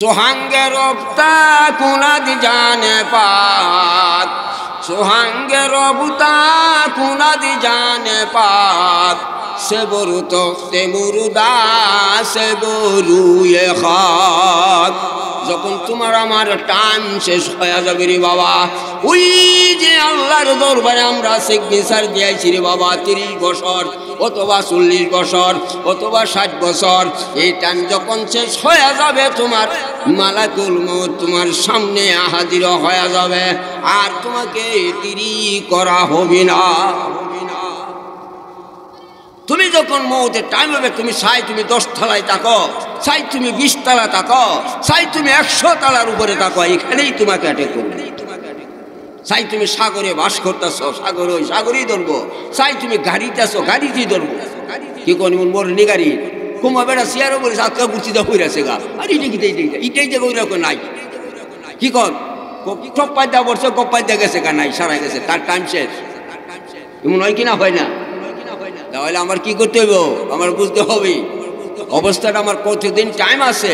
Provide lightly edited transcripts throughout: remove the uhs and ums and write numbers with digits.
सुहांगे रोबता कुनाद जाने पाक सुहांगे रोबता कुनाद जाने पाक से बुरु तो से मुरुदा से बुरु ये खाक যখন তোমার আমার টাইম শেষ হয়ে যাবে রে বাবা ওই যে আল্লাহর দরবারে আমরা সিগনেচার দিয়েছি রে বাবা 30 বছর অথবা 40 বছর অথবা 60 বছর এই টাইম যখন শেষ হয়ে যাবে তোমার মালাকুল মউত তোমার সামনে হাজির হয়ে যাবে আর তোমাকে দেরি করা হবে না তুমি যখন মউতের টাইম হবে তুমি চাই তুমি 10 তলায় থাকো চাই তুমি 20 তলা থাকো চাই তুমি 100 তলার উপরে থাকো এখানেই তোমাকে অ্যাটাক করবে চাই তুমি সাগরে বাস করতেছো সাগর ওই সাগরেই ধরবো চাই তুমি গাড়িতে আসো গাড়িতেই ধরবো কি কোন মোর নি গাড়ি কুমা বেড়া সিয়ারও বলে সাতটা বুঝি দা হয়ে আছে গা আর এটাই যে ওই রকম নাই কি কর কপ্পাই দা বর্ষ কপ্পাই দা গেছে গা নাই সারা গেছে তার টাইম শেষ এমন হয় কিনা হয় না তাহলে আমার কি করতে হবে আমার বুঝতে হবে অবস্থাটা আমার কতদিন টাইম আছে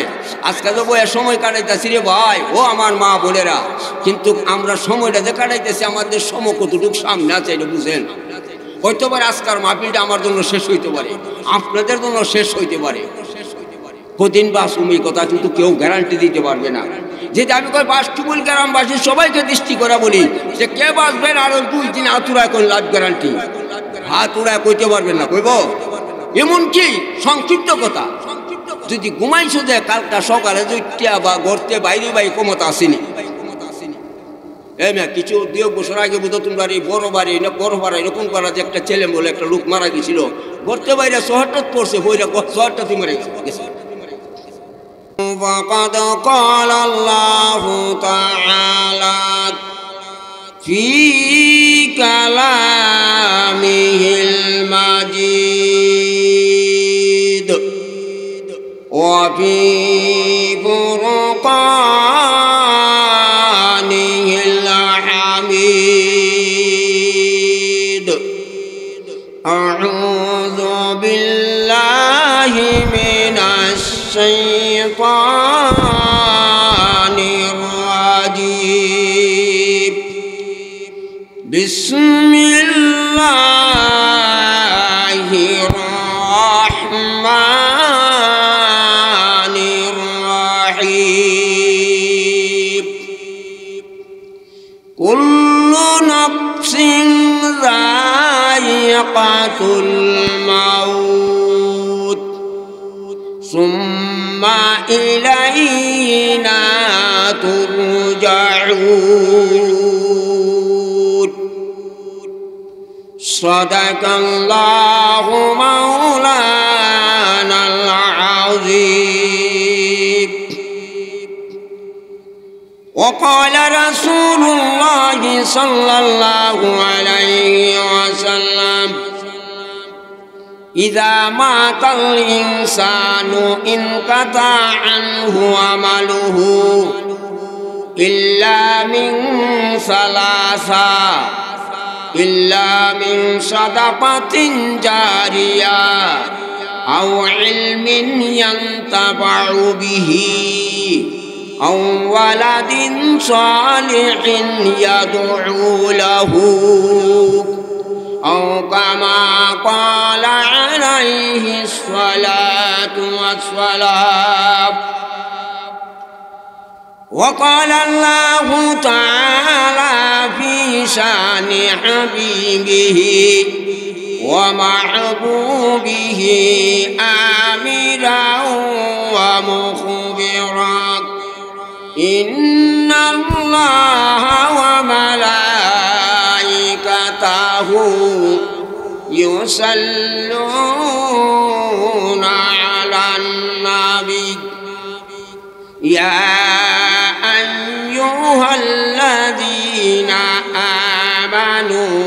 আজকে তো বইয়ের সময় কাটাইতেছি রে ভাই ও আমার মা বোনেরা কিন্তু আমরা সময়টা যে কাটাইতেছি আমাদের সময় কতটুকু সামনে আছে এটা বুঝেন হয়তো পারে আজকার মাহফিলটা আমার জন্য শেষ হইতে পারে আপনাদের জন্য শেষ হইতে পারে কদিন বাঁচুম এই কথা কিন্তু কেউ গ্যারান্টি দিতে পারবে না যেটা আমি কই বাস্তুবুল গ্রামবাসী সবাইকে দৃষ্টি করা বলি যে কে বাঁচবেন আরো 2 দিন আতুরা কোন লাভ গ্যারান্টি হাত উড়ায় কইতে পারবেন না কইব এমনকি সংক্ষিপ্ত কথা যদি ঘুমাইছো যে কালকা সকালে দুইটা বা গড়তে বাইরে বাই ক্ষমতা আসেনি কিছু 2 বছর আগে বুঝো তোমরা এই বড় বাড়ি না বড় পাড়া এরকম পাড়া যে একটা ছেলে বলে একটা লোক মারা গেছিল গড়তে বাইরে শহরটা পড়ছে বইরা শহরটা তুমি মারা গেছে وقد قال الله تعالى في كلامه المجيد وفي فرقانه الحميد أعوذ بالله من الشيطان الرجيم بسم الله الرحمن الرحيم كل نفس ذائقة الموت ثم إلينا ترجعون صدق الله مولانا العظيم وقال رسول الله صلى الله عليه وسلم إذا مات الإنسان انقطع عنه عمله إلا من ثلاثة إلا من صدقة جارية أو علم ينتفع به أو ولد صالح يدعو له أو كما قال عليه الصلاة والسلام وقال الله تعالى في شان حبيبه ومحبوبه آمرا ومخبرا إن الله وملائكته يصلون على النبي يا أيها الذين آمنوا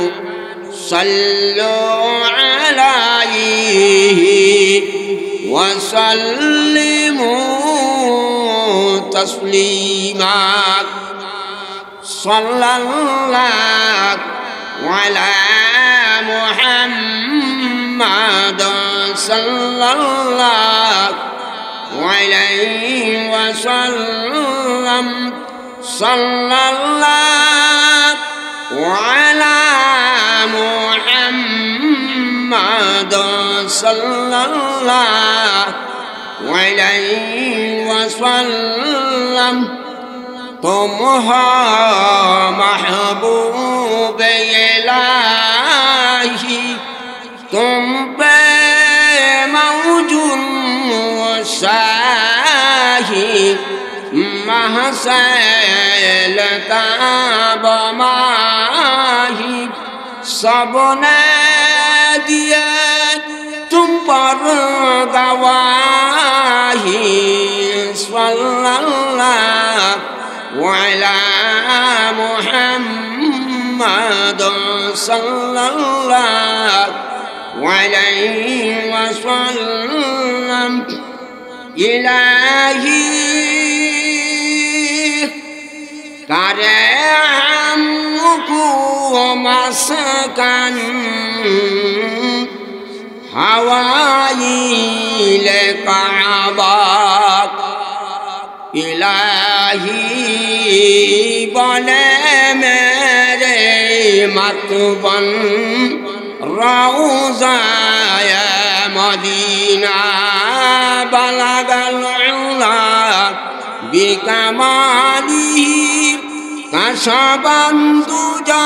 صلوا عليه وسلموا تسليما صلى الله على محمد صلى الله عليه وسلم صلى الله على محمد صلى الله عليه وسلم तुम हो महबूब इलाही तुम पे मौजूद शाही महसल ताब माही सबने दिए तुम पर गवाही सल्लल्लाहु अला मुहम्मद सल्लल्लाहु अलैहि वसल्लम इलाही करे हमको मस्कन हवाईल काबा इलाही बने मेरे मतबन रौज़ाए मदीना बलगल उला बिकमालिही कशफन दुजा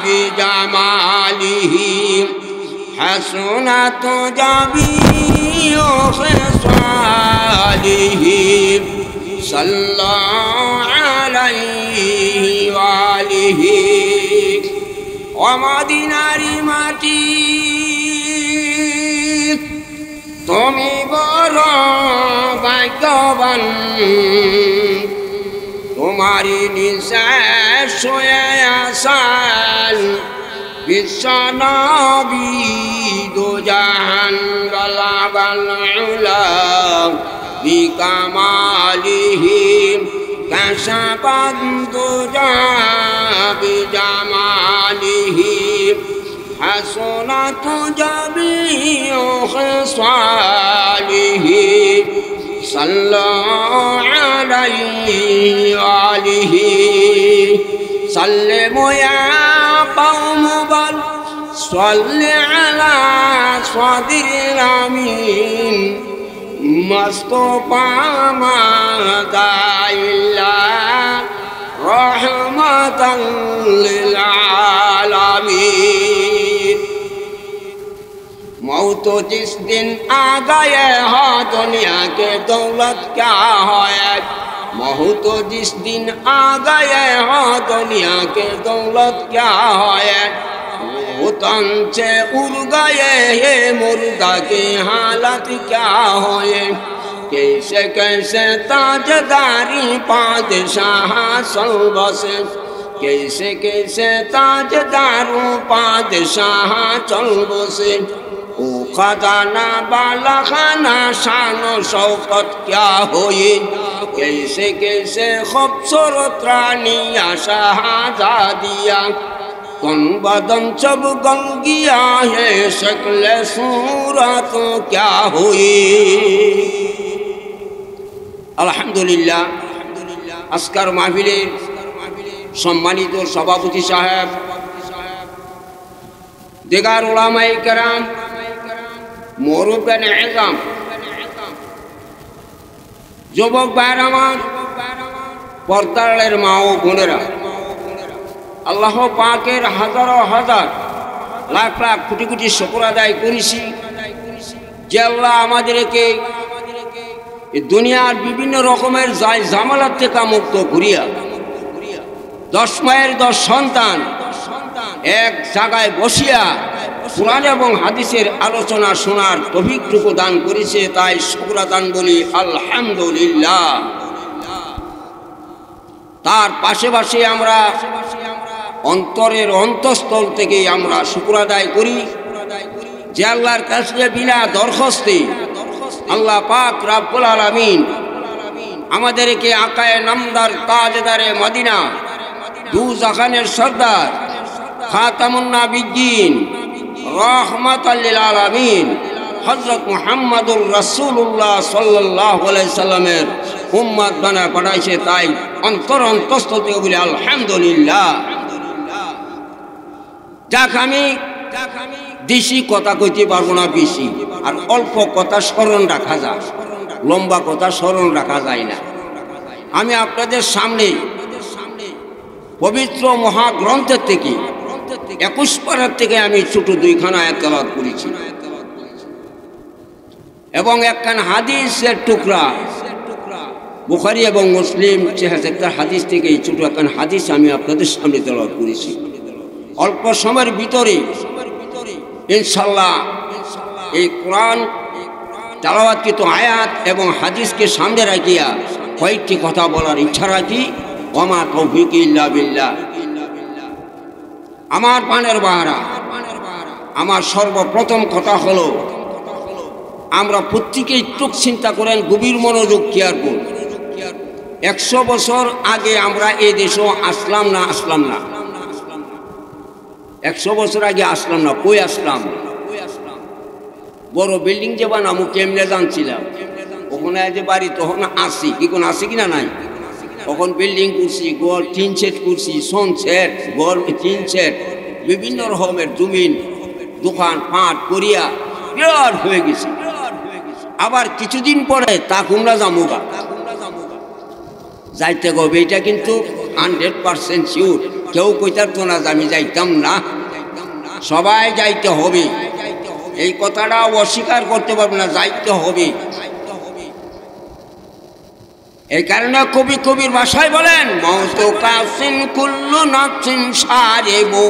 बिजमालिही हसनत जमीउ खिसालिही सल्लल्लाहु अलैहि वालिही ও মদিনারি মাটি তুমি বড় ভাগ্যবান তোমারি নিঃশ্বাস শুয়ে আসান বিশ্বনবী দুজাহান বালাগাল উলা বিকামালিহি কাশাফান দুজা বিজামালিহি হাসনাত জামিউ খিসালিহি সাল্লাল্লাহু আলাইহি ওয়া আলিহি সাল্লিমু ইয়া কওম বাল সাল্লি আলা সাদিরিল আমিন মুস্তাফা মাদাইল্লাহ रहमतन लिल आलमीन मौत जिस दिन आ गए हो दुनिया के दौलत क्या है मौत जिस दिन आ गए हो दुनिया के दौलत क्या है वो तन से उड़ गए ये मुर्दा की हालत क्या है कैसे कैसे ताजदारी पादशाह बसे कैसे कैसे ताजदारू पादशाह चल बसे ओ खजाना बाला खाना शान शौकत क्या होए कैसे कैसे खूबसूरत रानिया शाहजादिया कौन बदन सब गल गया है शक्ल सूरत क्या हुई আলহামদুলিল্লাহ আজকার মাহফিলের সম্মানিত সভাপতি সাহেব দিগার উলামায়ে কেরাম মুরব্বিয়ানে ইজাম যুবক ভাইরা আমার পর্দারের মা ও বোনেরা আল্লাহ পাকের হাজারো হাজার লাখ লাখ কোটি কোটি শুকর আদায় করেছি যে আল্লাহ আমাদেরকে দুনিয়ার বিভিন্ন রকমের ঝামেলার থেকে মুক্ত করিয়া 10 মায়ের 10 সন্তান এক জায়গায় বসিয়া কুরআন এবং হাদিসের আলোচনা শোনার তৌফিকটুকু দান করেছে তাই শুকর দান বলি আলহামদুলিল্লাহ তার পাশাপাশি আমরা অন্তরের অন্তঃস্থল থেকে আমরা শুকর আদায় করি যে আল্লাহর কাছে বিনা দরখাস্তে আল্লাহ পাক রব্বুল আলামিন আমাদেরকে আকায়ে নামদার তাজদারে মদিনা দু জাহানের সরদার খাতামুন নবিয়্যিন রাহমাতাল লিল আলামিন হযরত মুহাম্মদুর রাসূলুল্লাহ সাল্লাল্লাহু আলাইহি সাল্লামের উম্মত বানায় পাঠাইছে, তাই অন্তরস্থল থেকে বলি আলহামদুলিল্লাহ। যাক, আমি বেশি কথা কইতে পারবো না, বেশি আর অল্প কথা স্মরণ রাখা যায়, লম্বা কথা স্মরণ রাখা যায় না। আমি আপনাদের সামনে পবিত্র মহাগ্রন্থের থেকে 21 পারার থেকে আমি ছোট 2খানা আয়াত তেলাওয়াত করেছি এবং একখান হাদিসের টুকরা বুখারী এবং মুসলিম একটা হাদিস থেকে এই ছোট একখান হাদিস আমি আপনাদের সামনে তেলাওয়াত করেছি। অল্প সময়ের ভিতরে ইনশাআল্লাহ এই কোরআন তেলাওয়াতকৃত আয়াত এবং হাদিসকে সামনে রাখিয়া কয়েকটি কথা বলার ইচ্ছা রাখি। ওমা তৌফিক ইল্লা বিল্লাহ। আমার পানের বাহারা, আমার সর্বপ্রথম কথা হলো, আমরা প্রত্যেকেই একটু চিন্তা করেন, গভীর মনোযোগ কেয়ার করুন। 100 বছর আগে আমরা এই দেশে আসলাম না? 100 বছর আগে আসলাম না। কই আসলাম? বড় বিল্ডিং যে বানামু কেমনে জানছিলাম? ওখানে যে বাড়ি তখন আসি, কি কোন আসি কিনা নাই? তখন বিল্ডিং করছি, গড় 3 সেট করছি, সন সেট, গড় 3 সেট, বিভিন্ন রকমের জমিন, দোকান পাট করিয়া বিরাট হয়ে গেছি। আবার কিছুদিন পরে তা কুমড়া জামুগা যাইতে গবে, এটা কিন্তু 100% শিওর। কেউ কইতার তো না আমি যাইতাম না, সবাই যাইতে হবে। এই কথাটা অস্বীকার করতে পারবো না, যাইতে হবে। এই কারণে কবির ভাষায় বলেন, মৌত কাফসিন কুল্লু নাফসিন সারিবু,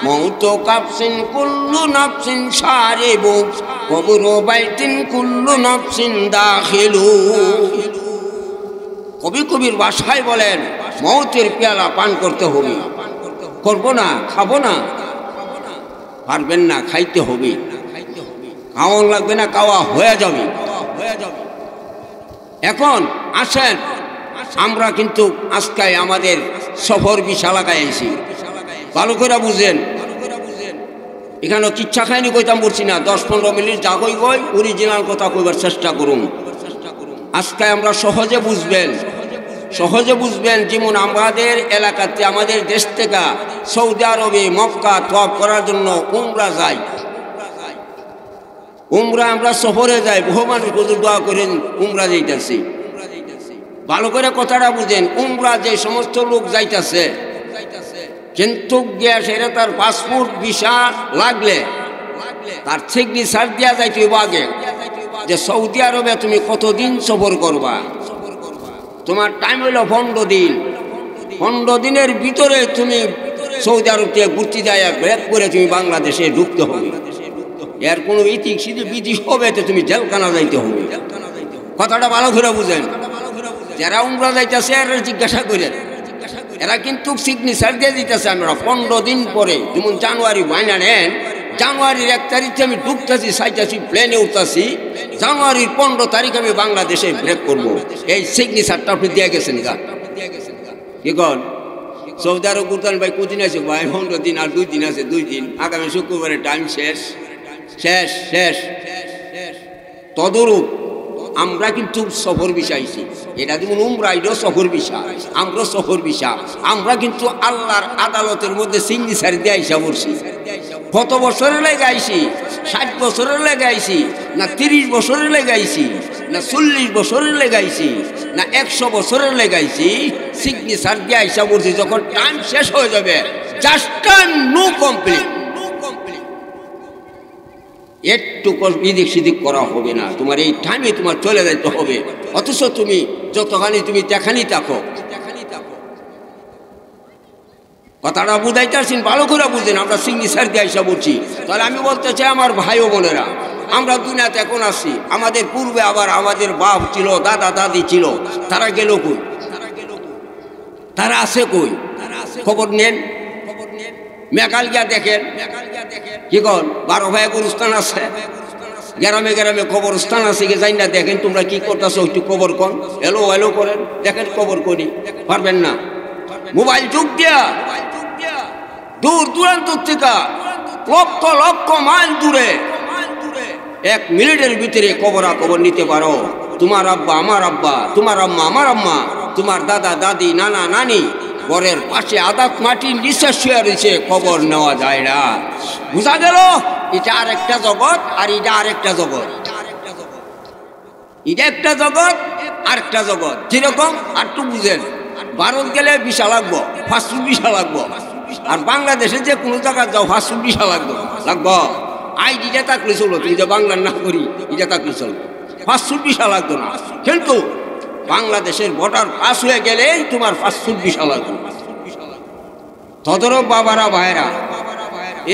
মৌত কাফসিন কুল্লু নাফসিন সারিবু, কবর বাইতিন কুল্লু নাফসিন দাখিলু। কবির ভাষায় বলেন, মৌতের পেয়ালা পান করতে হবে। করবো না, খাবো না, পারবেন না, খাইতে হবে। খাওয়ান লাগবে না, খাওয়া হয়ে যাবে। এখন আসেন, আমরা কিন্তু আজকে আমাদের সফর বিশালাকায় আইছি, ভালো করে বুঝেন। এখানে কিচ্ছা খাইনি কইতাম বলছি না, 10-15 মিনিট যা কই অরিজিনাল কথা কইবার চেষ্টা করুন। আজকে আমরা সহজে বুঝবেন। যেমন আমাদের এলাকাতে, আমাদের দেশ থেকে সৌদি আরবে মক্কা তওয়াফ করার জন্য উমরা যায়। উমরা আমরা সফরে যাই, বহু মানুষ দোয়া করেন উমরা যাইতেছি। ভালো করে কথাটা বুঝেন, উমরা যে সমস্ত লোক যাইতেছে, কিন্তু গিয়া সেটা তার পাসপোর্ট ভিসা লাগলে তার সিগনেচার দেওয়া যাইতে আগে যে সৌদি আরবে তুমি কতদিন সফর করবা। তোমার টাইম হইল 15 দিন। 15 দিনের ভিতরে তুমি সৌদি আরব থেকে ঘুরতে যায়, ব্রেক করে তুমি বাংলাদেশে ঢুকতে হবে। এর কোনো বিধি হবে তো তুমি জেলখানা যাইতে হবে। কথাটা ভালো করে বুঝেন। যারা উমরা যাইতেছে এরা জিজ্ঞাসা করেন, এরা কিন্তু সিগনেচার দিয়ে দিতেছে আমরা 15 দিন পরে। যেমন জানুয়ারি বাইনা নেন, জানুয়ারির 1 তারিখে আমি ঢুকতেছি, চাইতেছি, প্লেনে উঠতেছি, জানুয়ারির 15 তারিখ আমি বাংলাদেশে ব্রেক করবো। এই সিগনেচারটা আপনি দিয়ে গেছেন গা? কি কন? সৌদি আরব ঘুরতেন ভাই, কদিন আছে ভাই? 15 দিন, আর 2 দিন আছে, 2 দিন। আগামী শুক্রবারে টাইম শেষ। তদরূপ আমরা কিন্তু সফর বিষাইছি। এটা যেমন উমরা, এটাও সফর বিষা, আমরা সফর বিষা। আমরা কিন্তু আল্লাহর আদালতের মধ্যে সিগনেচার দিয়ে আইসা পড়ছি। কত বছরের লেগে আইছি? 60 বছরের লেগে আইছি, না 30 বছরের লেগে আইছি, না 40 বছরের লেগে আইছি, না 100 বছরের লেগে আইছি? সিগনেচার দিয়ে আইসা পড়ছি। যখন টাইম শেষ হয়ে যাবে, জাস্ট টাইম নো কমপ্লিট, একটু এদিক সেদিক করা হবে না। তোমার এই টাইমে তোমার চলে যাইতে হবে। অথচ তুমি যতখানি তুমি তেখানি থাকো। কথাটা বুঝাইতেছেন, ভালো করে বুঝেন। আমরা সিগনেচার দিয়ে আইসা বলছি। তাহলে আমি বলতে চাই, আমার ভাই ও বোনেরা, আমরা দুনিয়াতে এখন আসি। আমাদের পূর্বে আবার আমাদের বাপ ছিল, দাদা দাদি ছিল, তারা গেল কই? তারা আছে কই? খবর নেন, মেকাল গিয়া দেখেন। কি কন? 12 ভাই গুরুস্থান আছে, গ্রামে গ্রামে কবরস্থান আছে, কি যাই না দেখেন। তোমরা কি করতেছো একটু খবর কন, এলো করেন, দেখেন খবর করি। পারবেন না? মোবাইল যুগ দিয়া দূর দূরান্ত থেকে লক্ষ লক্ষ মাইল দূরে 1 মিনিটের ভিতরে খবরাখবর নিতে পারো। তোমার আব্বা আমার আব্বা, তোমার আম্মা আমার আম্মা, তোমার দাদা দাদি নানা নানি ঘরের পাশে আদাত মাটির নিচে শুয়ে রয়েছে, খবর নেওয়া যায় না। বুঝা গেল এটা আরেকটা জগৎ আর এটা আরেকটা জগৎ। এটা একটা জগৎ আরেকটা জগৎ। যেরকম আর একটু বুঝেন, ভারত গেলে ভিসা লাগবো, ফাস্টফুড ভিসা লাগবো। আর বাংলাদেশে যে কোনো জায়গায় যাও ফাস্টফুড ভিসা লাগবো। আইডিটা থাকলে চলো, তুমি যে বাংলার না করি এটা থাকলে চলো, ফাস্টফুড ভিসা লাগতো না। কিন্তু বাংলাদেশের বর্ডার পাস হয়ে গেলেই তোমার ফাস্টফুড ভিসা লাগবে। তদরূপ বাবারা ভাইরা,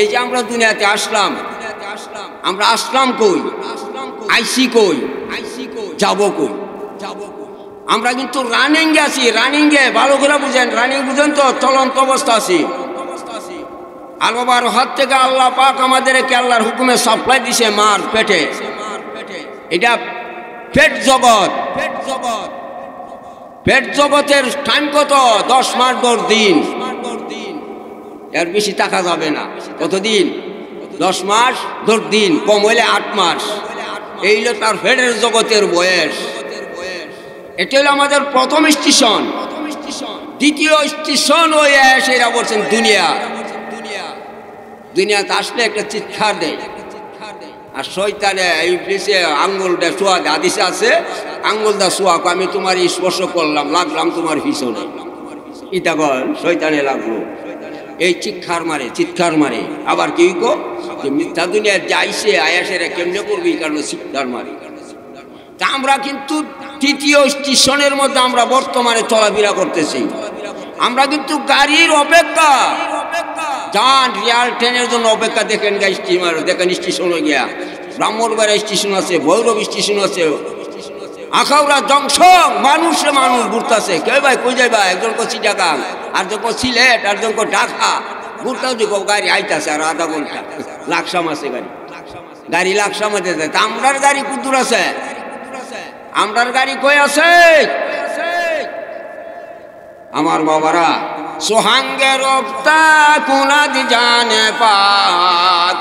এই যে আমরা দুনিয়াতে আসলাম, আমরা আসলাম কই, আইসি কই, যাবো কই? আমরা কিন্তু রানিং এ আছি। রানিং এ ভালো করে বুঝেন, রানিং বুঝেন তো, চলন্ত অবস্থা আছি। আর বাবার হাত থেকে আল্লাহ পাক আমাদেরকে আল্লাহর হুকুমে সাপ্লাই দিছে মার পেটে। এটা পেট জগৎ। পেট জগতের টাইম কত? 10 মাস 10 দিন। এর বেশি টাকা যাবে না। কতদিন? 10 মাস 10 দিন, কম হইলে 8 মাস। এই হলো তার পেটের জগতের বয়স। এটা হলো আমাদের প্রথম স্টেশন। দ্বিতীয় স্টেশন ওই এরা বলছেন দুনিয়া। দুনিয়াতে আসলে একটা চিৎকার দেয়, আর শয়তানে ইবলিসে আঙ্গুলটা ছোঁয়া দেয়। হাদিসে আছে, আঙ্গুলটা ছোঁয়া, আমি তোমার স্পর্শ করলাম, লাগলাম তোমার পিছনে। ইটা কর শয়তানে লাগলো, এই চিৎকার মারে। আবার কি কো যে মিথ্যা দুনিয়া যাইছে আয়াসেরা কেমনে করবি, কারণ চিৎকার মারে। তা আমরা কিন্তু তৃতীয় স্টেশনের মধ্যে আমরা বর্তমানে চলাফেরা করতেছি। আমরা কিন্তু গাড়ির অপেক্ষা, যান রিয়াল ট্রেনের জন্য অপেক্ষা। দেখেন স্টিমার, দেখেন স্টেশনে গিয়া ব্রাহ্মণবাড়িয়া স্টেশন আছে, ভৈরব স্টেশন আছে, আখাউড়া জংশন, মানুষ ঘুরতেছে। কে ভাই কই যাই ভাই? একজন কো চিটাগাং, আর যখন সিলেট, আর যখন ঢাকা ঘুরতেও দেখো গাড়ি আইতাছে। আর আধা ঘন্টা লাকসাম আছে গাড়ি লাকসামে যেতে। তা আমরার গাড়ি কুদুর আছে, আমরার গাড়ি কই আছে? আমার বাবারা, সোহাঙ্গের রফতা কুনাদি জানে পাক,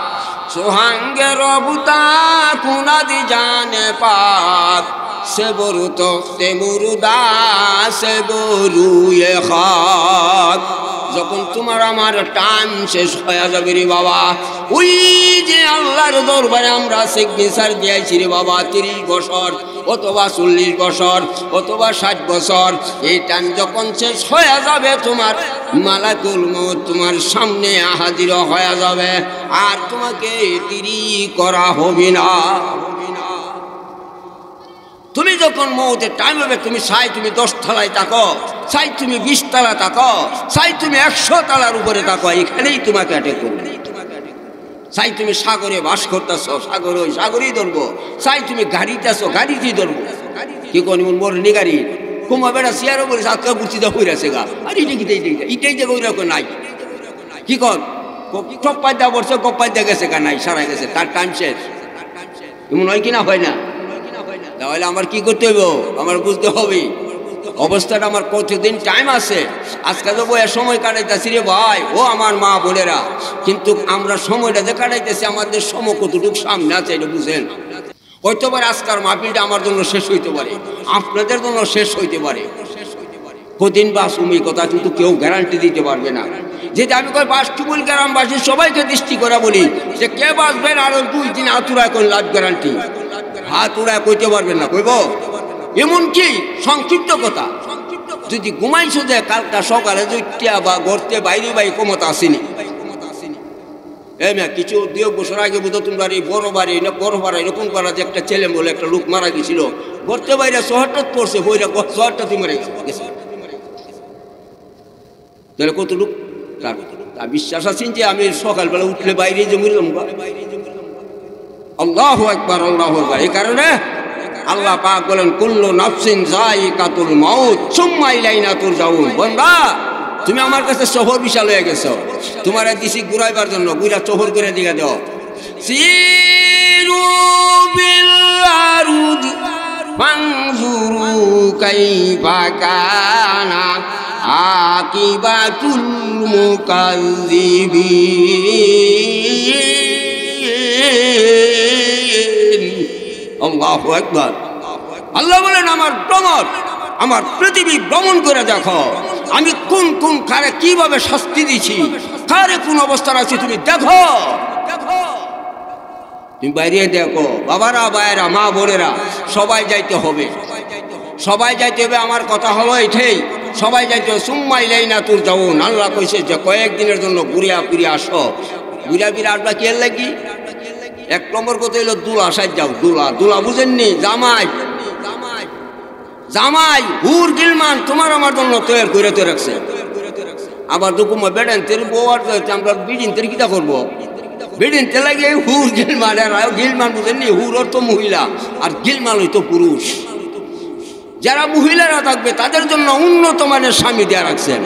সোহাঙ্গের রফতা কুনাদি জানে পাক, সে বরু তখতে মুরুদা সে বরু এ খাক। যখন তোমার আমার টাইম শেষ হয়ে যাবে রে বাবা, ওই যে আল্লাহর দরবারে আমরা সিগনেচার দিয়েছি রে বাবা, 30 বছর অথবা 40 বছর অথবা 60 বছর, এই টাইম যখন শেষ হয়ে যাবে, তোমার মালাকুল মউত তোমার সামনে হাজির হয়ে যাবে, আর তোমাকে দেরি করা হবে না। তুমি যখন মউতের টাইম হবে, তুমি চাই তুমি 10 তলায় থাকো, চাই তুমি 20 তলা থাকো, চাই তুমি 100 তলার উপরে থাকো, এখানেই তোমাকে অ্যাটাক করবে। চাই তুমি সাগরে বাস করতেছো, সাগরেই ধরবো। চাই তুমি গাড়িতে আসো, গাড়িতেই ধরবো। কি কোন মরনি গাড়ি কুমা বেড়া চেয়ারও বলে আজকে বুঝি দা হইরাছে গা। আর ইটাই যে ওইরকম নাই। কি কর কপ্পাই দেওয়া বলছে, কপ্পাই দিয়ে গেছে গা, নাই সারা গেছে, তার টাইম শেষ। এমন হয় কিনা? হয় না? তাহলে আমার কি করতে হইব? আমার বুঝতে হবে অবস্থাটা আমার কতদিন টাইম আছে। আজকে তো বইয়ের সময় কাটাইতেছি রে ভাই, ও আমার মা বোনেরা। কিন্তু আমরা সময়টা যে কাটাইতেছি, আমাদের সময় কতটুকু সামনে আছে এটা বুঝেন। হইতে পারে আজকার মাহফিলটা আমার জন্য শেষ হইতে পারে, আপনাদের জন্য শেষ হইতে পারে। কদিন বাঁচুম এই কথা কিন্তু কেউ গ্যারান্টি দিতে পারবে না। যেটা আমি কই বাস্তুবুল গ্রামবাসী সবাইকে দৃষ্টি করে বলি যে কে বাঁচবেন আরো 2 দিন আতুরায় কোন লাভ গ্যারান্টি, হাত উড়ায় কইতে পারবেন না। কইব এমনকি সংক্ষিপ্ত কথা, যদি ঘুমাইছো যে কালকা সকালে জুটিয়া বা গড়তে বাইরে ক্ষমতা আসেনি। কিছু 2 বছর আগে বোধ তোমরা এই বড় বাড়ি না বড় পাড়া এরকম করা যে একটা ছেলে বলে একটা লোক মারা গেছিল, গড়তে বাইরে শহরটা পড়ছে, বইরা শহরটা তুমি মারা গেছে। তাহলে কত লোক তার বিশ্বাস আছেন যে আমি সকালবেলা উঠলে বাইরে যে মরলাম। আল্লাহু আকবার, আল্লাহু আকবার। এই কারণে আল্লাহ পাক বলেন কুল্লু নাফসিন যায়িকাতুল মাউত সুম্মা ইলাইনা তুরজাউন। বান্দা তুমি আমার কাছে শহর বিশাল হয়ে গেছো, তোমার দিছি ঘুরাইবার জন্য, ঘুরা শহর করে দিকে দাও। সিরু বিল আরুদ ফানজুরু কাইফা কানা আকিবাতুল মুকাজ্জিবিন। আল্লাহু আকবার। আল্লাহ বলেন আমার ভ্রমণ, আমার পৃথিবী ভ্রমণ করে দেখো আমি কোন কোন কারে কিভাবে শাস্তি দিছি, কারে কোন অবস্থা রাখছি তুমি দেখো। তুমি বাইরে দেখো বাবারা, ভাইয়েরা, মা বোনেরা, সবাই যাইতে হবে, সবাই যাইতে হবে। আমার কথা হলো এটাই, সবাই যাইতে হবে। সুম্মা ইলাইনা তুরজাউন। আল্লাহ কইছে যে কয়েকদিনের জন্য ঘুরিয়া ফিরিয়া আসো। ঘুরিয়া ফিরে আসবা কি এর লাগি? এক নম্বর কথা হইলো দুলা সাজ যাও। দুলা, দুলা বুঝেননি? জামাই, জামাই হুর গিলমান তোমার আমার জন্য তৈরি করে তো রাখছে। আবার দুকুমা বেড়েন তেল বউয়ার আমরা বিডিন তেল কিটা করবো? বিডিন তে লাগে হুর গিলমান। গিলমান বুঝেননি? হুর অর্থ মহিলা আর গিলমান হইতো পুরুষ। যারা মহিলারা থাকবে তাদের জন্য উন্নত মানের স্বামী দেওয়া রাখছেন।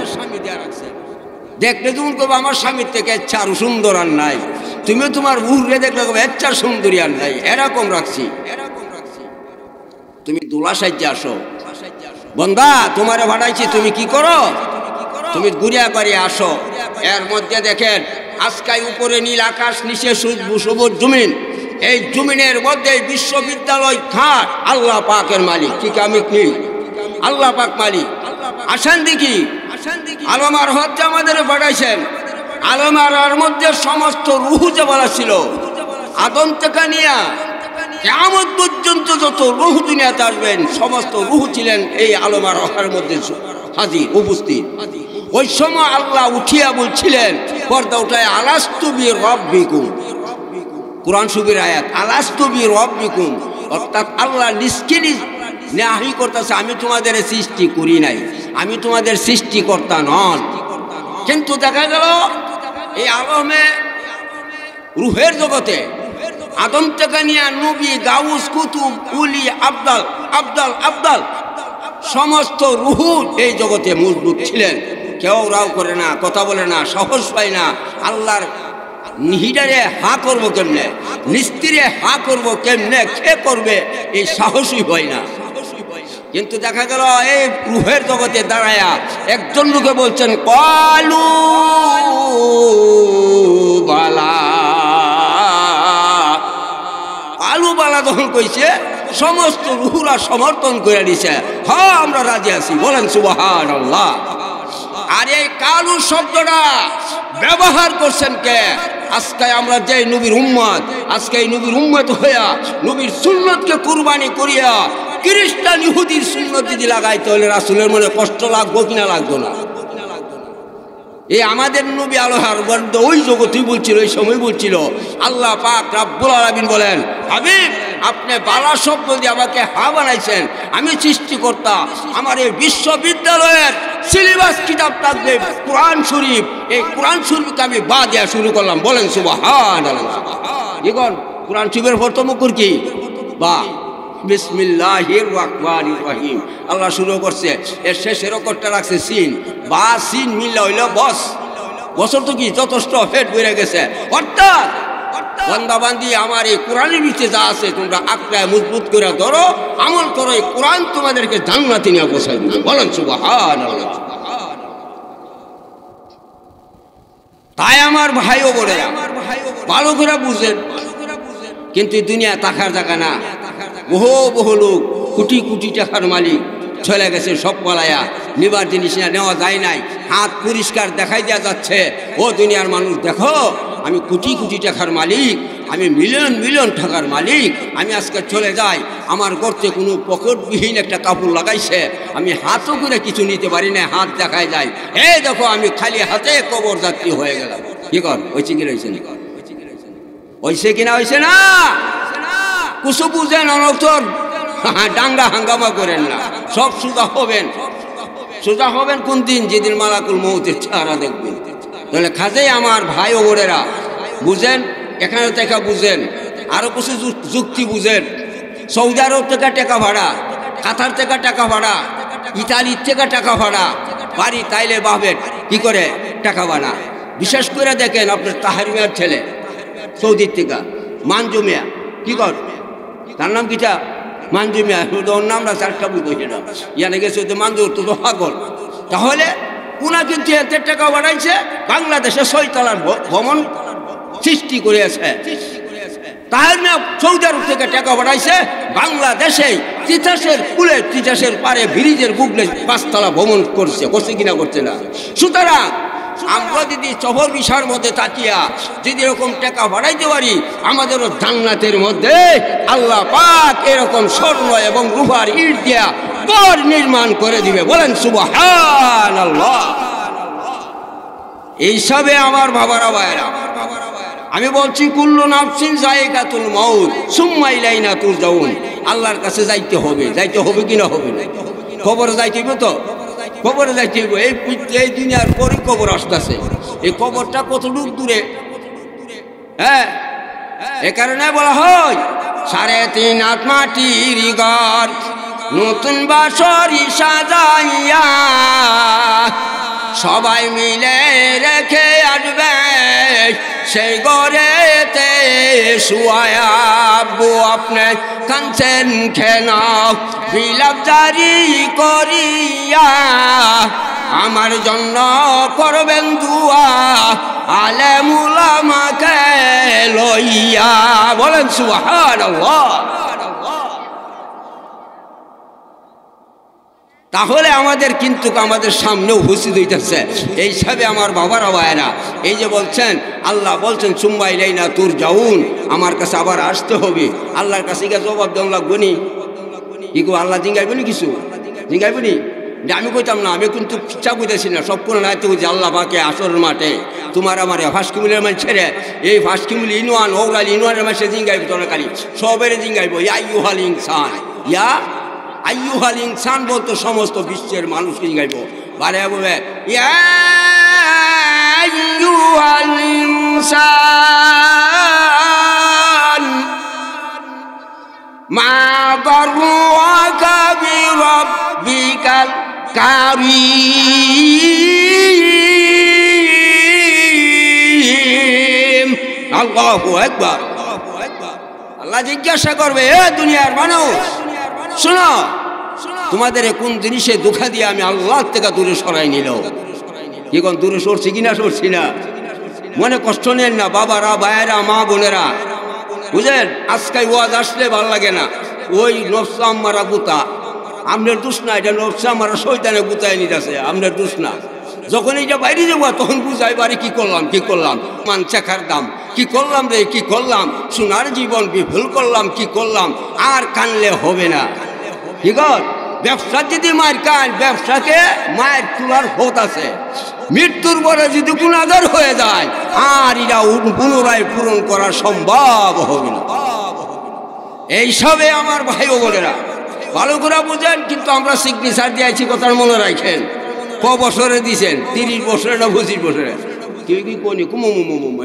দেখলে তুমি করবো আমার স্বামীর থেকে ইচ্ছা আরো সুন্দর আর নাই, তুমি তোমার উহরে দেখলে ইচ্ছার সুন্দরী আর নাই, এরকম রাখছি। তুমি দুলা সাজ্জে আসো বন্ধা, তোমারে ভাড়াইছি, তুমি কি করো? তুমি ঘুরিয়া করে আসো। এর মধ্যে দেখেন আজকাই উপরে নীল আকাশ, নিচে সবুজ জমিন। এই জমিনের মধ্যে বিশ্ববিদ্যালয় খাট আল্লাহ পাকের মালিক। ঠিক আমি কি আল্লাহ পাক মালিক? আসেন দেখি আলমার হচ্ছে আমাদের পাঠাইছেন। আলমার মধ্যে সমস্ত রুহু যে বলা ছিল আদম থেকে নিয়া কিয়ামত পর্যন্ত যত রুহু দুনিয়াতে আসবেন সমস্ত রুহু ছিলেন এই আলমার হকের মধ্যে হাজির উপস্থিত। ওই সময় আল্লাহ উঠিয়া বলছিলেন, পর্দা উঠায়, আলাস্তু বিরাব্বিকুম। কুরআন শরীফের আয়াত, আলাস্তু বিরাব্বিকুম, অর্থাৎ আল্লাহ নিজকে নিজ নাহি করতেছে, আমি তোমাদের সৃষ্টি করি নাই, আমি তোমাদের সৃষ্টিকর্তা নন। কিন্তু দেখা গেল এই আলমে রুহের জগতে আদম থেকে নিয়ে নবী, গাউস, কুতুব, উলি, আবদাল আবদাল আবদাল সমস্ত রুহু এই জগতে মজবুত ছিলেন। কেউ রাও করে না, কথা বলে না, সাহস পায় না। আল্লাহর নিহিডারে হা করবো কেমনে, নিস্তিরে হা করবো কেমনে, কে করবে, এই সাহসই হয় না। কিন্তু দেখা গেল এই রুহের জগতে দাঁড়ায়া একজন লোকে বলছেন কালু বালা। আলু বালা যখন কইছে সমস্ত রুহুরা সমর্থন করে দিছে, হ্যাঁ আমরা রাজি আছি, বলেন সুবহানাল্লাহ। আর এই কালু শব্দটা ব্যবহার করছেন কে? আজকে আমরা যে নবীর উম্মত, আজকে এই নবীর উম্মত হইয়া নবীর সুন্নতকে কুরবানি করিয়া খ্রিস্টান ইহুদির সুন্নত যদি লাগাইতে হলে রাসূলের মনে কষ্ট লাগবো কিনা লাগবো না? এই আমাদের নবী আল্লাহর বন্ধ ওই জগতেই বলছিল, ওই সময় বলছিল আল্লাহ পাক রাব্বুল আলামিন বলেন, হাবিব আপনি বালা শব্দ দিয়ে আমাকে হা বানাইছেন, আমি সৃষ্টিকর্তা। আমার এই বিশ্ববিদ্যালয়ের সিলেবাস কিতাব থাকবে কোরআন শরীফ, এই কোরআন শরীফকে আমি বা দেওয়া শুরু করলাম, বলেন সুবহানাল্লাহ। দেখুন কোরআন শরীফের প্রথম অক্ষর কি? বা। বিসমিল্লাহির রহমানির রহিম আল্লাহ শুরু করছে, এর শেষের অক্ষরটা রাখছে সিন। বা সিন মিললে হইল বস। বছর তো কি যথেষ্ট ফেট বেড়ে গেছে। অর্থাৎ বান্দাবান্দি আমার এই কোরআনের ভিতরে যা আছে তোমরা আঁকড়ায় মজবুত করে ধরো, আমল করো, এই কোরআন তোমাদেরকে জান্নাতে নিয়ে বসাই দিবে, বলেন সুবহানাল্লাহ। তাই আমার ভাই ও বোনেরা ভালো করে বুঝেন, কিন্তু দুনিয়া টাকার জায়গা না। বহু লোক কোটি কোটি টাকার মালিক চলে গেছে, সব পালায়া নিবার জিনিস নেওয়া যায় নাই, হাত পরিষ্কার দেখাই দেওয়া যাচ্ছে। ও দুনিয়ার মানুষ দেখো, আমি কোটি কোটি টাকার মালিক, আমি মিলিয়ন মিলিয়ন টাকার মালিক। আমি আজকে চলে যাই, আমার গর্তে কোনো পকেটবিহীন একটা কাপড় লাগাইছে, আমি হাতও করে কিছু নিতে পারি না, হাত দেখাই যায়। এই দেখো আমি খালি হাতে কবর যাত্রী হয়ে গেলাম। কি কর হয়েছে কি রয়েছে, হয়েছে কিনা হয়েছে না? কুসু বুঝেন অনর্থর ডাঙ্গা হাঙ্গামা করেন না, সব সোজা হবেন। সোজা হবেন কোন দিন? যেদিন মালাকুল মউতের চেহারা দেখবেন। তাহলে খাজেই আমার ভাই ও বোনেরা বুঝেন, এখানে থেকে বুঝেন, আরো কিছু যুক্তি বুঝেন। সৌদি আরব থেকে টাকা ভাড়া, কাতার থেকে টাকা ভাড়া, ইতালির থেকে টাকা ভাড়া, বাড়ি তাইলে বাবেন কি করে টাকা ভাড়া। বিশেষ করে দেখেন আপনার তাহের মিয়ার ছেলে সৌদির থেকে মানজু মিয়া, কি কর তার নাম কিটা? মানজু মিয়া। ওর নামটা চারটা বুঝতে না, ইয়ানে গেছে মানজুর তো পাগল। তাহলে উনা কিন্তু এত টাকা বাড়াইছে, বাংলাদেশে 6 তলার ভবন সৃষ্টি করেছে। তাহের মিয়া সৌদি আরব থেকে টাকা পাঠাইছে বাংলাদেশে তিতাসের কুলে তিতাসের পারে ব্রিজের বুকলে 5 তলা ভ্রমণ করছে কিনা করছে না। সুতরাং আমরা যদি চহর বিষয়ের মধ্যে তাকিয়া যদি এরকম টাকা বাড়াইতে পারি, আমাদেরও জান্নাতের মধ্যে আল্লাহ পাক এরকম স্বর্ণ এবং রূপার ইট দিয়া ঘর নির্মাণ করে দিবে। বলেন সুবহানাল্লাহ। এইসবে আমার বাবারা ভাইরা, আমি বলছি কুল্লু নাফসিন যায়িকাতুল মাউত সুম্মা ইলাইনা তুরজাউন। আল্লাহর কাছে যাইতে হবে কি না হবে না? কবরে যাইতে হইব তো, কবরে যাইতে হইব। এই দুনিয়ার পরই কবর আসতেছে। এই কবরটা কতটুক দূরে? হ্যাঁ, এ কারণে বলা হয় 3.5 হাত মাটির ঘর নতুন বাসরি সাজাইয়া সবাই মিলে রেখে আসবে সেই ঘরেতে শুয়ায়া। আব্বু আপনি কাঁদছেন কেন? বিলাপ জারি করিয়া আমার জন্য করবেন দুয়া আলেম উলামাকে লইয়া। বলেন সুবহানাল্লাহ। তাহলে আমাদের কিন্তু আমাদের সামনে উপস্থিত হইতেছে। এই হিসাবে আমার বাবারা ভাইয়েরা, এই যে বলছেন আল্লাহ বলছেন সুম্মা ইলাইনা তুরজাউন, আমার কাছে আবার আসতে হবে। আল্লাহর কাছে গিয়ে জবাব দেওয়া লাগবো নি? কি গো, আল্লাহ জিঙ্গাইব নি? কিছু জিঙ্গাইব নি? আমি কইতাম না, আমি কিন্তু ইচ্ছা বুঝেছি না। সব কোনো নাইতে বুঝি আল্লাহ পাকে আসরের মাঠে তোমার আমার ফাঁসকিমুলের মানে ছেড়ে এই ফাঁসকিমুল ইনওয়ান ওরাল ইনওয়ানের মাসে জিঙ্গাইব তরকারি সবের জিঙ্গাইব ইয়া আইয়ুহাল ইনসান, ইয়া আইয়ুহাল ইনসান বলতো সমস্ত বিশ্বের মানুষকে জিঙ্গাইব। বারে বলবে ইয়া আইয়ুহাল ইনসান মা গররাকা বিরাব্বিকাল কারীম। আল্লাহু আকবার। আল্লাহ জিজ্ঞাসা করবে, এ দুনিয়ার মানুষ শোনো, তোমাদের কোন জিনিসে ধোঁকা দিয়ে আমি আল্লাহ থেকে দূরে সরাই নিল? কি কোন দূরে সরছি কিনা সরছি না? মনে কষ্ট নেন না বাবারা, ভাইয়েরা, মা বোনেরা, বুঝলেন? আজকে ওয়াজ আসলে ভালো লাগে না। ওই নফসা আম্মারা গুতা, আপনার দোষ না, এটা নফসা আম্মারা শয়তানে গুতায় নিতেছে, আপনার দোষ না। যখন এইটা বাইরে যাবো তখন বুঝাই বাড়ি কি করলাম মান চাখার দাম কি করলাম রে, কি করলাম, সোনার জীবন বিফল করলাম, কি করলাম। আর কানলে হবে না। কি কর ব্যবসা যদি মায়ের কান, ব্যবসাকে মায়ের তোলার হোত আছে। মৃত্যুর পরে যদি গুণাগার হয়ে যায় আর এরা পুনরায় পূরণ করা সম্ভব হবে না। এইসবে আমার ভাই ও বোনেরা ভালো করে বুঝেন। কিন্তু আমরা সিগনেচার দিয়েছি, কথার মনে রাখেন। ক বছরে দিছেন? 30 বছরে না 25 বছরে? কেউ কি কোনি কুমোমোমোমা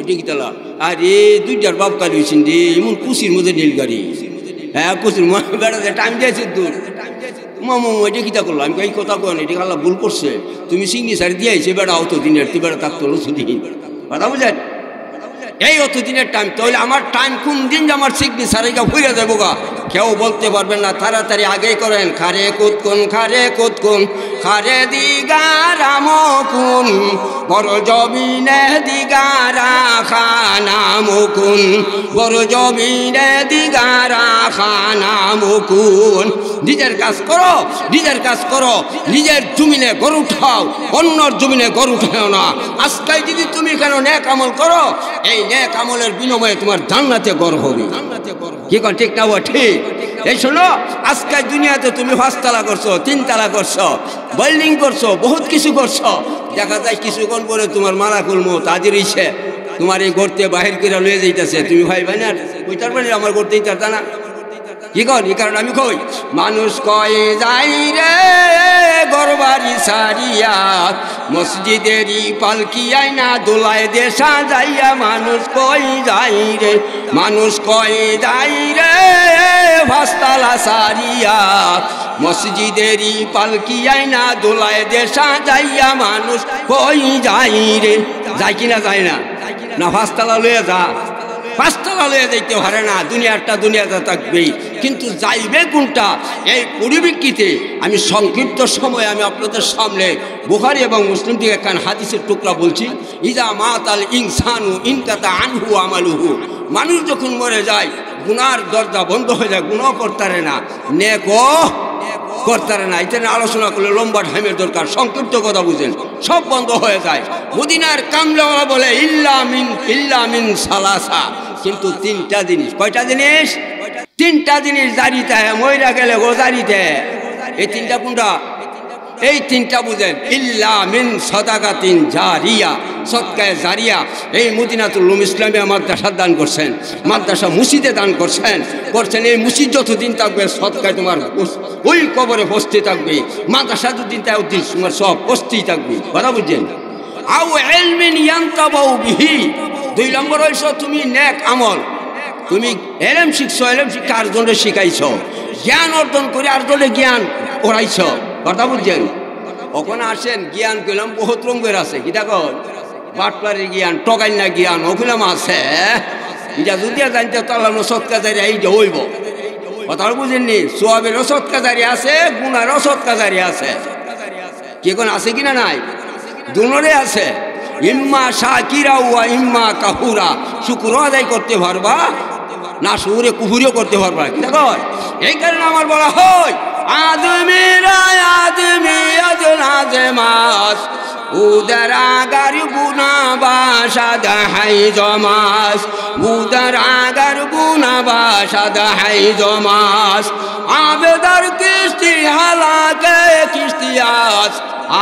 আরে 2টার বাপ কালি হয়েছেন রে, এমন কুচির মধ্যে নীল গাড়ি। হ্যাঁ, কুচির বেড়াতে টাইম দিয়েছে দূর মামু এটা কিতা করলো? আমি এই কথা কেন, এটা আল্লাহ ভুল করছে। তুমি সিগনেচার দিয়েছে বেড়া অত দিনের, তুই বেড়া থাকতো দিন কথা বুঝেন? এই অত দিনের টাইম, তাহলে আমার টাইম কোন দিন যে আমার সিগনেচার এটা ভুলে যাবো গা, কেউ বলতে পারবেন না। তাড়াতাড়ি আগেই করেন। খারে কুতকুন খারে দিগারামকুন বড় জমিনে দিগারা খানামকুন, বড় জমিনে দিগারা খানামকুন। নিজের কাজ করো, নিজের জমিনে গরু উঠাও, অন্যর জমিনে গরু উঠাও না। আজকে যদি তুমি কেন নেক আমল করো, এই নেক আমলের বিনিময়ে তোমার জান্নাতে গর্ব হবে। কি কর ঠিক না? ঠিক। এই শোনো, আজকে দুনিয়াতে তুমি 5 তালা করছো, 3 তালা করছো, বিল্ডিং করছো, বহুত কিছু করছো। দেখা যায় কিছুক্ষণ পরে তোমার মালাকুল মউত হাজির হইছে, তোমার এই গর্তে বাহির করে লয়ে যাইতেছে। তুমি ভাই না কইতার পারি আমার গর্তেই তার জানা কি কর? এই কারণে আমি কই, মানুষ কয়ে যাই রে গরবারি সারিয়া মসজিদেরই পালকি আইনা দোলায় দেশা যাইয়া। মানুষ কই যাই রে, মানুষ কয়ে যাই রে 5 তালা সারিয়া মসজিদেরই পালকি আইনা দোলায় দেশা যাইয়া। মানুষ কই যাই রে, যাই কিনা যায় না? 5 তালা লয়ে যা, 5 তালা লয়ে যাইতে পারে না। দুনিয়াটা থাকবেই, কিন্তু যাইবে কোনটা? এই পরিপ্রেক্ষিতে আমি সংক্ষিপ্ত সময় আমি আপনাদের সামনে বুখারী এবং মুসলিম থেকে একখান হাদিসের টুকরা বলছি। ইজা মাতাল ইনসানু ইনকাতা আনহু আমালুহু মানুষ যখন মরে যায় গুনার দরজা বন্ধ হয়ে যায়, গুনাহ করতারে না, নেকও করতারে না। এটা আলোচনা করলে লম্বা টাইমের দরকার, সংক্ষিপ্ত কথা বুঝেন, সব বন্ধ হয়ে যায়। মদিনার কামলাওয়ালা বলে ইল্লা মিন সালাসা, কিন্তু তিনটা জিনিস। কয়টা জিনিস? তিনটা জিনিস জারিতে, মইরা গেলে গো জারিতে। এই তিনটা কোনটা? এই তিনটা বুঝেন। ইল্লা মিন সাদাকাতিন জারিয়া, সদকায়ে জারিয়া। এই মদিনাতুল উলুম ইসলামিয়া মাদ্রাসা দান করছেন, মাদ্রাসা মসজিদে দান করছেন। এই মসজিদ যতদিন থাকবে সদকায় তোমার ওই কবরে বসতে থাকবে, মাদ্রাসা যতদিন তাই ওদিন তোমার সব বসতেই থাকবে। কথা বুঝছেন? আও ইলমিন ইয়ানতাবাউ বিহি, 2 নম্বর হইছ তুমি নেক আমল। তুমি এলেম শিখছো, এলেম শিক্ষা আরেকজনকে শিখাইছো, জ্ঞান অর্জন করে আরেকজনে জ্ঞান করাইছ। কথা বুঝছেন? ওখানে আসেন জ্ঞান কইলাম বহুত রঙের আছে। কি দেখো বাটপাড়ির জ্ঞান, টগাইনা জ্ঞান ওগুলাম আছে। এটা যদি জানতে তাহলে সৎকাজারি এই যে হইব। কথা বুঝেননি? সোয়াবের সৎকাজারি আছে, গুনার সৎকাজারি আছে। কি কোন আছে কিনা নাই? দুনোরে আছে। ইম্মা শাকিরা ওয়া ইম্মা কাফুরা, শুকর আদায় করতে পারবা না শুকরে কুফরিও করতে পারবা। কি দেখো এই কারণে আমার বলা হয় আদমিরা আদমি আজনাজমাস উদার আগার গুনা বাসাদ হাই জমাস, উদার আগার গুনা বাসাদ হাই জমাস। আবেদার কিস্তি হালাকে কিস্তিয়াস,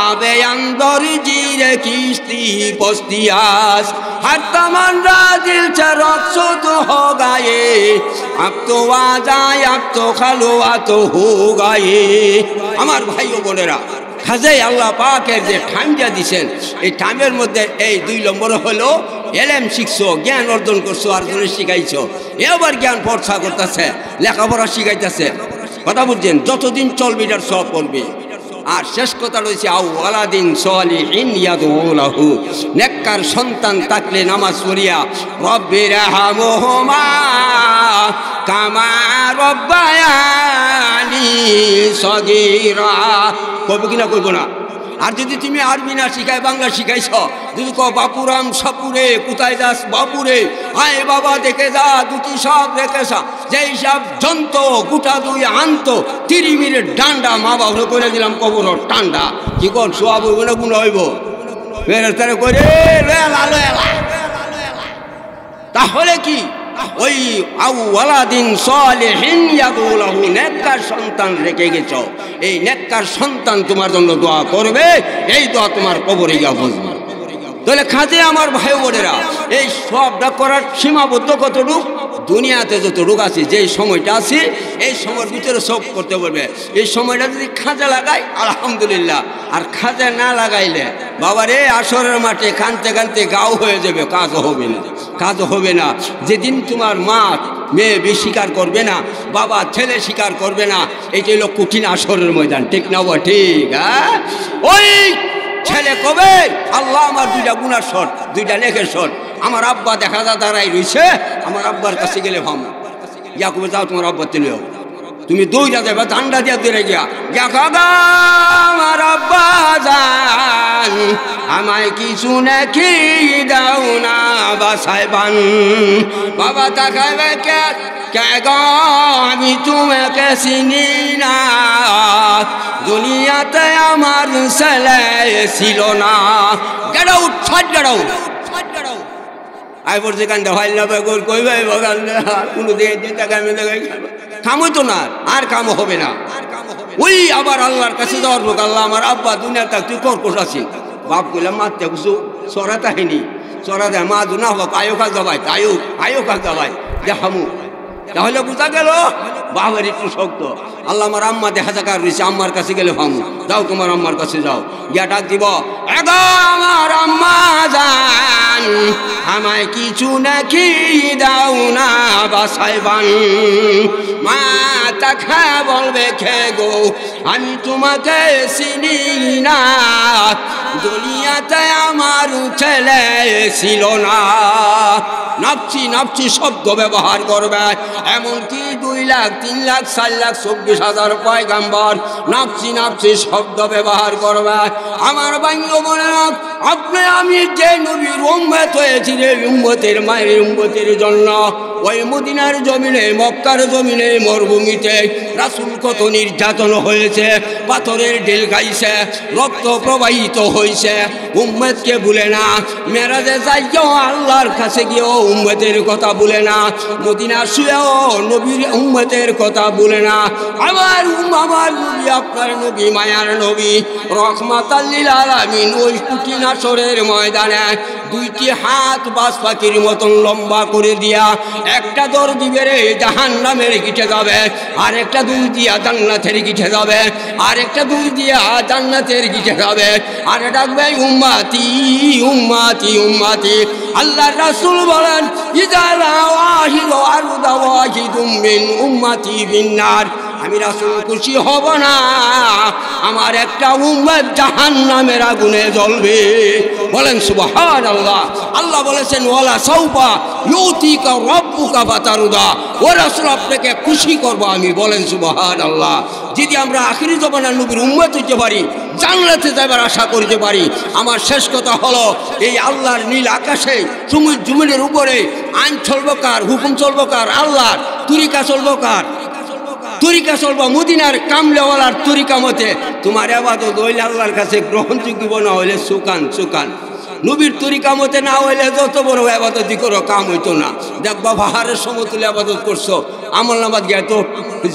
আবে অন্দর জিরে কিস্তি পস্তিয়াস। हर तमन्ना दिल चरक सुध हो गए, अब तो आ जाए अब तो खलुआ तो हो गए। আমার ভাই ও বোনেরা, খাজে আল্লাহ পাকের যে টাইম যা দিছেন, এই টাইমের মধ্যে এই 2 নম্বর হলো এলেম শিখছো, জ্ঞান অর্জন করছো, আর জনে শিখাইছো। এবার জ্ঞান পড়া করতেছে, লেখাপড়া শিখাইতেছে। কথা বুঝছেন? যতদিন চলবে এটার সব পড়বে। আর শেষ কথা রয়েছে আউ ওয়ালাদিন সালিহিন ইয়াদউলাহু, নেককার সন্তান থাকলে নামাজ পড়িয়া রব্বিরহামহুমা কামা রব্বায়ানি সগীরা কইব কিনা কইব না? আর যদি তুমি আরবি না শিখাই বাংলা শিখাইছ, যদি কো বাপুরাম সাপুরে কোথায় যাস বাপুরে, আয় বাবা দেখে যা দুটি সব রেখে যা, যেই সব জন্ত গোটা 2 আনতো 30 মিনিট ডান্ডা মা বাবা করে দিলাম কবর টান্ডা। কি কর সোয়াব হইব না গুণ হইব? বেরেস্তারে করে তাহলে কি ওই আউ ওয়ালাদিন সালিহিন ইয়াদউলাহু, নেককার সন্তান রেখে গেছো, এই নেককার সন্তান তোমার জন্য দোয়া করবে, এই দোয়া তোমার কবরে গিয়ে বসবে। তাহলে খাজে আমার ভাই বোনেরা, এই সবটা করার সীমাবদ্ধ কতটুকু? দুনিয়াতে যত রোগ আছে, যেই সময়টা আছে এই সময়ের ভিতরে সব করতে পারবে। এই সময়টা যদি খাজা লাগাই আলহামদুলিল্লাহ, আর খাজা না লাগাইলে বাবারে আসরের মাঠে কানতে কানতে গাও হয়ে যাবে, কাজও হবে না, কাজও হবে না। যেদিন তোমার মা মেয়ে স্বীকার করবে না, বাবা ছেলে স্বীকার করবে না, এইটা হলো কঠিন আসরের ময়দান। ঠিক না? ঠিক। হ্যাঁ, ওই ছেলে কবে আল্লাহ আমার 2টা গুনার শট, 2টা নেকের শট, আমার আব্বা দেখা যা দাঁড়াই রয়েছে, আমার আব্বার কাছে গেলে ভাম ইয়া কবে যাও তোমার আব্বা তেলে তুমি 2টা দেবে ঠান্ডা দিয়া দূরে গিয়া দেখা গা আমার আব্বা যান, আমায় কিছু নাকি দাও না বাসায় বান। বাবা তাকাবে কে গো আমি তোমাকে চিনি না, দুনিয়াতে আমার ছেলে ছিল না। গেড়াও ছাড় গেড়াও আই পড়ছে কান্দা ভাই না বেগর কই ভাই বগাল কোনো কাম হইতো না, আর কাম হবে না। ওই আবার আল্লাহর কাছে যাওয়ার লোক, আল্লাহ আমার আব্বা দুনিয়া থাক তুই কর্কশ আছিস, বাপ কইলাম মারতে কিছু চড়া তাহিনি, চড়া দেয় মা দু না হোক আয়ো কাজ যাবাই, আয়ো কাজ যাবাই দেখামু। তাহলে বুঝা গেল বাবার একটু শক্ত। আল্লাহ আমার আম্মা দেখা যাকার রয়েছে, আম্মার কাছে গেলে ভামু, যাও তোমার আম্মার কাছে যাও, গিয়া ডাক দিব আমার আম্মা যান, আমায় কিছু নাকি দাও না বাসায় বান। মা তাখা বলবে খে গো আমি তোমাকে চিনি না, দুনিয়াতে আমার ছেলে ছিল না। নাপছি নাপছি শব্দ ব্যবহার করবে, এমনকি 2 লাখ 3 লাখ 4 লাখ 24,000 পয়গাম্বর নাফসি নাফসি শব্দ ব্যবহার করবে। আমার ভাইও বোনেরা, আপনি আমি যে নবীর উম্মত হয়েছি, এই উম্মতের মায়ের উম্মতের জন্য ওই মদিনার জমিনে, মক্কার জমিনে, মরুভূমিতে রাসূল কত নির্যাতন হয়েছে, পাথরের ঢিল খাইছে, রক্ত প্রবাহিত হয়েছে, উম্মতকে ভুলে না। মেরাজে যাইও আল্লাহর কাছে গিয়েও উম্মতের কথা ভুলে না, মদিনা শুয়েও নবীর উম্মতের কথা ভুলে না। আমার নবী, আপনার নবী, মায়ার নবী, রহমাতাল লিল আলামিন ওই কুটিন হাসরের ময়দানে 2টি হাত বাজ পাখির মতন লম্বা করে দিয়া একটা দৌড় দিবে রে জাহান্নামের গিটে যাবে, আর একটা দৌড় দিয়া জান্নাতের গিটে যাবে, আর একটা দৌড় দিয়া জান্নাতের গিটে যাবে, আর ডাকবে উম্মতি উম্মতি উম্মতি। আল্লাহর রাসূল বলেন, ইযা লাওয়াহিদু আরদা ওয়াহিদুম মিন উম্মতি বিন্নার। আমি রাসূল খুশি হব না আমার একটা উম্মত জাহান্নামের আগুনে জ্বলবে। বলেন সুবহানাল্লাহ। আল্লাহ বলেছেন, ওয়ালা সাউফা ইউতিকা রাব্বুকা ফাতারদা। ও রাসূল, আপনাকে খুশি করব আমি। বলেন সুবহানাল্লাহ। যদি আমরা আখিরি জমানার নবীর উম্মত হইতে পারি, জান্নাতে যাবার আশা করতে পারি, আমার শেষ কথা হলো, এই আল্লাহর নীল আকাশে সমুদ্র জমিনের উপরে আইন চলবো কার, হুকুম চলবো কার? আল্লাহর। তরিকা চলবো কার? তরিকা চলবো মদিনার কামলেওয়ালার তরিকা মতে। তোমার ইবাদত হইলে আল্লাহর কাছে গ্রহণযোগ্য, না হইলে সুকান সুকান। নবীর তরিকা মতে না হইলে যত বড় ইবাদতই করো কাম হইতো না। দেখবা পাহাড়ের সমতুল্য ইবাদত করছো, আমল নামাজ গিয়ে তো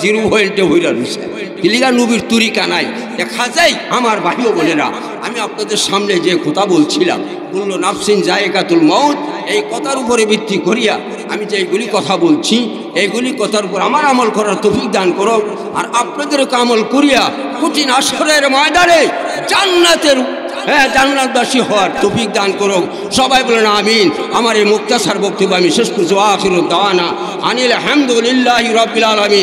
0 পয়েন্টে হইরা রয়েছে। কিলিগা নবীর তরিকা নাই। দেখা যায় আমার ভাইও বোনেরা, আমি আপনাদের সামনে যে কথা বলছিলাম, বললো নাফসিন জায়গাতুল মউত, এই কথার উপরে ভিত্তি করিয়া আমি যে এইগুলি কথা বলছি, এইগুলি কথার উপর আমার আমল করার তৌফিক দান করো, আর আপনাদেরকে আমল করিয়া কঠিন আসরের ময়দানে জান্নাতের জান্নাতবাসী হওয়ার তৌফিক দান করো। সবাই বলেন আমিন। আমার এই মুক্তাসার বক্তব্য আমি শেষ করছি। আখিরু দাওয়ানা আনিল হামদুলিল্লাহি রাব্বিল আলামিন।